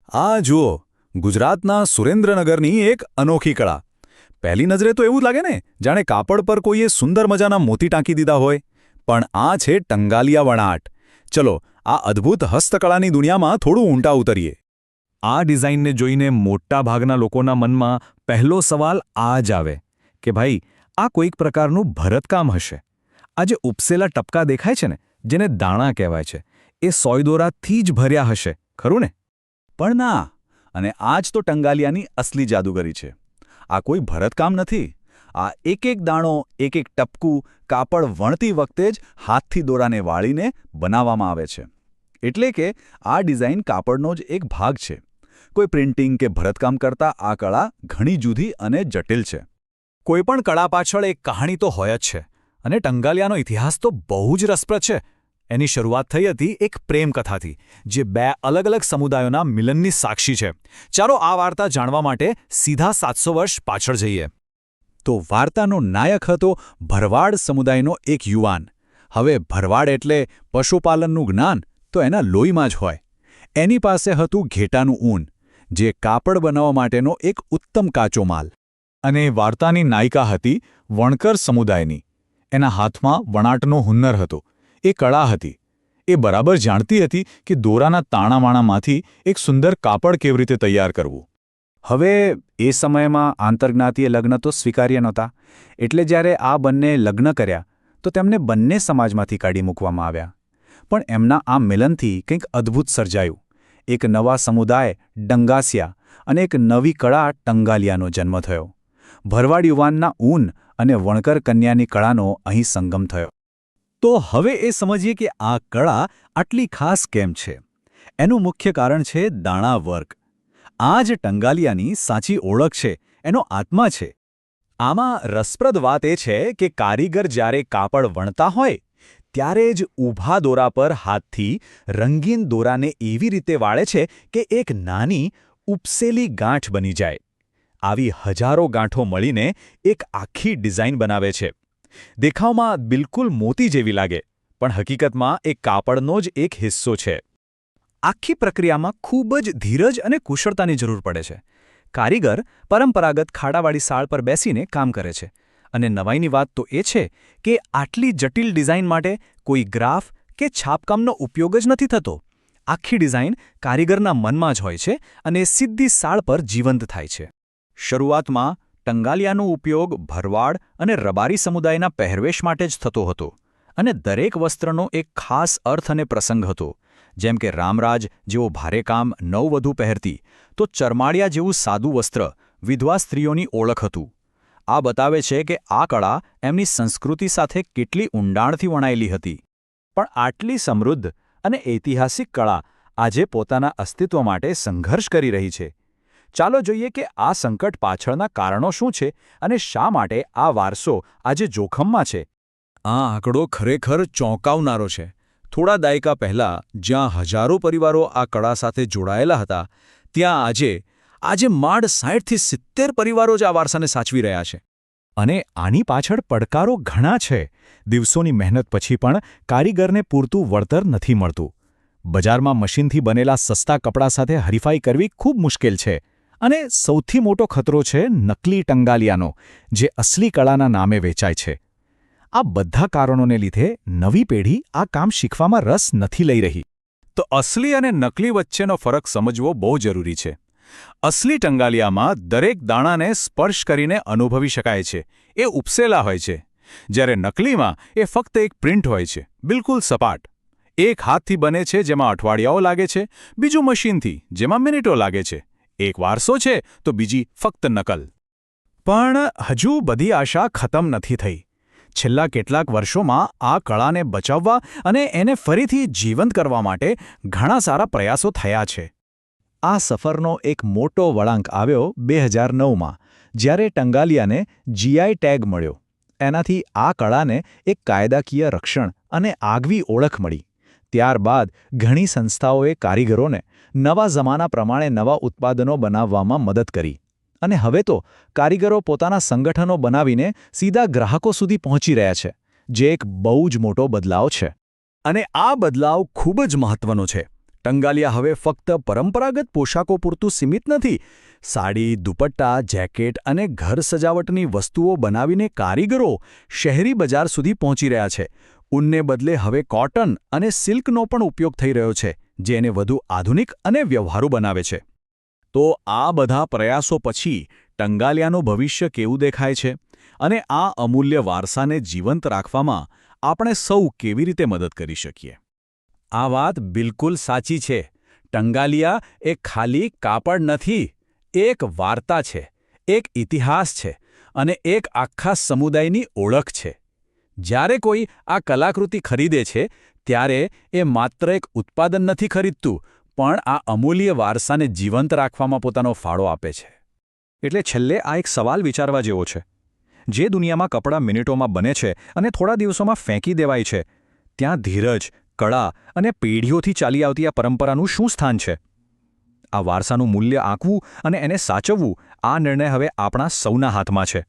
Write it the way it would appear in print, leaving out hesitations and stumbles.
આ જુઓ, ગુજરાતના સુરેન્દ્રનગરની એક અનોખી કળા. પહેલી નજરે તો એવું જ લાગે ને, જાણે કાપડ પર કોઈએ સુંદર મજાના મોતી ટાંકી દીધા હોય. પણ આ છે ટંગાલિયા વણાટ. ચલો, આ અદ્ભુત હસ્તકળાની દુનિયામાં થોડું ઊંડા ઉતરીએ. આ ડિઝાઇનને જોઈને મોટા ભાગના લોકોના મનમાં પહેલો સવાલ આ જ આવે કે ભાઈ, આ કોઈક પ્રકારનું ભરતકામ હશે. આ જે ઉપસેલા ટપકા દેખાય છે ને, જેને દાણા કહેવાય છે, એ સોયદોરાથી જ ભર્યા હશે, ખરું ને? પણ ના, અને આ જ તો ટંગાલિયાની અસલી જાદુગરી છે. આ કોઈ ભરતકામ નથી. આ એક એક દાણો, એક એક ટપકું કાપડ વણતી વખતે જ હાથથી દોરાને વાળીને બનાવવામાં આવે છે. એટલે કે આ ડિઝાઇન કાપડનો જ એક ભાગ છે. કોઈ પ્રિન્ટિંગ કે ભરતકામ કરતાં આ કળા ઘણી જુદી અને જટિલ છે. કોઈપણ કળા પાછળ એક કહાણી તો હોય જ છે, અને ટંગાલિયાનો ઇતિહાસ તો બહુ જ રસપ્રદ છે. એની શરૂઆત થઈ હતી એક પ્રેમકથાથી, જે બે અલગ અલગ સમુદાયોના મિલનની સાક્ષી છે. ચાલો આ વાર્તા જાણવા માટે સીધા 700 વર્ષ પાછળ જઈએ. તો વાર્તાનો નાયક હતો ભરવાડ સમુદાયનો એક યુવાન. હવે ભરવાડ એટલે પશુપાલનનું જ્ઞાન તો એના લોહીમાં જ હોય. એની પાસે હતું ઘેટાનું ઊન, જે કાપડ બનાવવા માટેનો એક ઉત્તમ કાચો માલ. અને વાર્તાની નાયિકા હતી વણકર સમુદાયની. એના હાથમાં વણાટનો હુન્નર હતો. એ કળા હતી. એ બરાબર જાણતી હતી કે દોરાના તાણામાણામાંથી એક સુંદર કાપડ કેવી રીતે તૈયાર કરવું. હવે એ સમયમાં આંતરજ્ઞાતીય લગ્ન તો સ્વીકાર્ય નહોતા. એટલે જ્યારે આ બંને લગ્ન કર્યા તો તેમને બંને સમાજમાંથી કાઢી મૂકવામાં આવ્યા. પણ એમના આ મિલનથી કંઈક અદ્ભુત સર્જાયું. એક નવા સમુદાય ડંગાસિયા અને એક નવી કળા ટંગાલિયાનો જન્મ થયો. ભરવાડ યુવાનના ઊન અને વણકર કન્યાની કળાનો અહીં સંગમ થયો. તો હવે એ સમજીએ કે આ કળા આટલી ખાસ કેમ છે. એનું મુખ્ય કારણ છે દાણા વર્ક. આ જ ટંગાલિયાની સાચી ઓળખ છે, એનો આત્મા છે. આમાં રસપ્રદ વાત એ છે કે કારીગર જ્યારે કાપડ વણતા હોય ત્યારે જ ઊભા દોરા પર હાથથી રંગીન દોરાને એવી રીતે વાળે છે કે એક નાની ઉપસેલી ગાંઠ બની જાય. આવી હજારો ગાંઠો મળીને એક આખી ડિઝાઇન બનાવે છે. દેખાવમાં બિલકુલ મોતી જેવી લાગે, પણ હકીકતમાં એ કાપડનો જ એક હિસ્સો છે. આખી પ્રક્રિયામાં ખૂબ જ ધીરજ અને કુશળતાની જરૂર પડે છે. કારીગર પરંપરાગત ખાડાવાળી સાળ પર બેસીને કામ કરે છે. અને નવાઈની વાત તો એ છે કે આટલી જટિલ ડિઝાઇન માટે કોઈ ગ્રાફ કે છાપકામનો ઉપયોગ જ નથી થતો. આખી ડિઝાઇન કારીગરના મનમાં જ હોય છે અને સીધી સાળ પર જીવંત થાય છે. શરૂઆતમાં ટંગાલિયાનો ઉપયોગ ભરવાડ અને રબારી સમુદાયના પહેરવેશ માટે જ થતો હતો, અને દરેક વસ્ત્રનો એક ખાસ અર્થ અને પ્રસંગ હતો. જેમ કે રામરાજ જેવો ભારે કામ નવવધુ પહેરતી, તો ચરમાળિયા જેવું સાદું વસ્ત્ર વિધવા સ્ત્રીઓની ઓળખ હતું. આ બતાવે છે કે આ કળા એમની સંસ્કૃતિ સાથે કેટલી ઊંડાણથી વણાયેલી હતી. પણ આટલી સમૃદ્ધ અને ઐતિહાસિક કળા આજે પોતાના અસ્તિત્વ માટે સંઘર્ષ કરી રહી છે. ચાલો જોઈએ કે આ સંકટ પાછળના કારણો શું છે અને શા માટે આ વારસો આજે જોખમમાં છે. આ આંકડો ખરેખર ચોંકાવનારો છે. થોડા દાયકા પહેલાં જ્યાં હજારો પરિવારો આ કળા સાથે જોડાયેલા હતા, ત્યાં આજે માંડ 60થી 70 પરિવારો જ આ વારસાને સાચવી રહ્યા છે. અને આની પાછળ પડકારો ઘણા છે. દિવસોની મહેનત પછી પણ કારીગરને પૂરતું વળતર નથી મળતું. બજારમાં મશીનથી બનેલા સસ્તા કપડાં સાથે હરીફાઈ કરવી ખૂબ મુશ્કેલ છે. અને સૌથી મોટો ખતરો છે નકલી ટંગાલિયાનો, જે અસલી કળાના નામે વેચાય છે. આ બધા કારણોને લીધે નવી પેઢી આ કામ શીખવામાં રસ નથી લઈ રહી. તો અસલી અને નકલી વચ્ચેનો ફરક સમજવો બહુ જરૂરી છે. અસલી ટંગાલિયામાં દરેક દાણાને સ્પર્શ કરીને અનુભવી શકાય છે. એ ઉપસેલા હોય છે. જ્યારે નકલીમાં એ ફક્ત એક પ્રિન્ટ હોય છે, બિલકુલ સપાટ. એક હાથથી બને છે જેમાં અઠવાડિયાઓ લાગે છે, બીજું મશીનથી જેમાં મિનિટો લાગે છે. એક વારસો છે તો બીજી ફક્ત નકલ. પણ હજુ બધી આશા ખતમ નથી થઈ. છેલ્લા કેટલાક વર્ષોમાં આ કળાને બચાવવા અને એને ફરીથી જીવંત કરવા માટે ઘણા સારા પ્રયાસો થયા છે. આ સફરનો એક મોટો વળાંક આવ્યો 2009માં, જ્યારે ટંગાલિયાને જીઆઈ ટેગ મળ્યો. એનાથી આ કળાને એક કાયદાકીય રક્ષણ અને આગવી ઓળખ મળી. ત્યારબાદ ઘણી સંસ્થાઓએ કારીગરોને નવા જમાના પ્રમાણે નવા ઉત્પાદનો બનાવવામાં મદદ કરી. અને હવે તો કારીગરો પોતાના સંગઠનો બનાવીને સીધા ગ્રાહકો સુધી પહોંચી રહ્યા છે, જે એક બહુ જ મોટો બદલાવ છે. અને આ બદલાવ ખૂબ જ મહત્વનો છે, ટંગાલિયા હવે ફક્ત પરંપરાગત પોશાકો પૂરતું સીમિત નથી. સાડી, દુપટ્ટા, જેકેટ અને ઘર સજાવટની વસ્તુઓ બનાવીને કારીગરો શહેરી બજાર સુધી પહોંચી રહ્યા છે. ઊનને બદલે હવે કોટન અને સિલ્કનો પણ ઉપયોગ થઈ રહ્યો છે, જે એને વધુ આધુનિક અને વ્યવહારુ બનાવે છે. તો આ બધા પ્રયાસો પછી ટંગાલિયાનું ભવિષ્ય કેવું દેખાય છે અને આ અમૂલ્ય વારસાને જીવંત રાખવામાં આપણે સૌ કેવી રીતે મદદ કરી શકીએ? આ વાત બિલકુલ સાચી છે. ટંગાલિયા એ ખાલી કાપડ નથી, એક વાર્તા છે, એક ઇતિહાસ છે અને એક આખા સમુદાયની ઓળખ છે. જ્યારે કોઈ આ કલાકૃતિ ખરીદે છે ત્યારે એ માત્ર એક ઉત્પાદન નથી ખરીદતું, પણ આ અમૂલ્ય વારસાને જીવંત રાખવામાં પોતાનો ફાળો આપે છે. એટલે છેલ્લે આ એક સવાલ વિચારવા જેવો છે. જે દુનિયામાં કપડાં મિનિટોમાં બને છે અને થોડા દિવસોમાં ફેંકી દેવાય છે, ત્યાં ધીરજ, કળા અને પેઢીઓથી ચાલી આવતી આ પરંપરાનું શું સ્થાન છે? આ વારસાનું મૂલ્ય આંકવું અને એને સાચવવું, આ નિર્ણય હવે આપણા સૌના હાથમાં છે.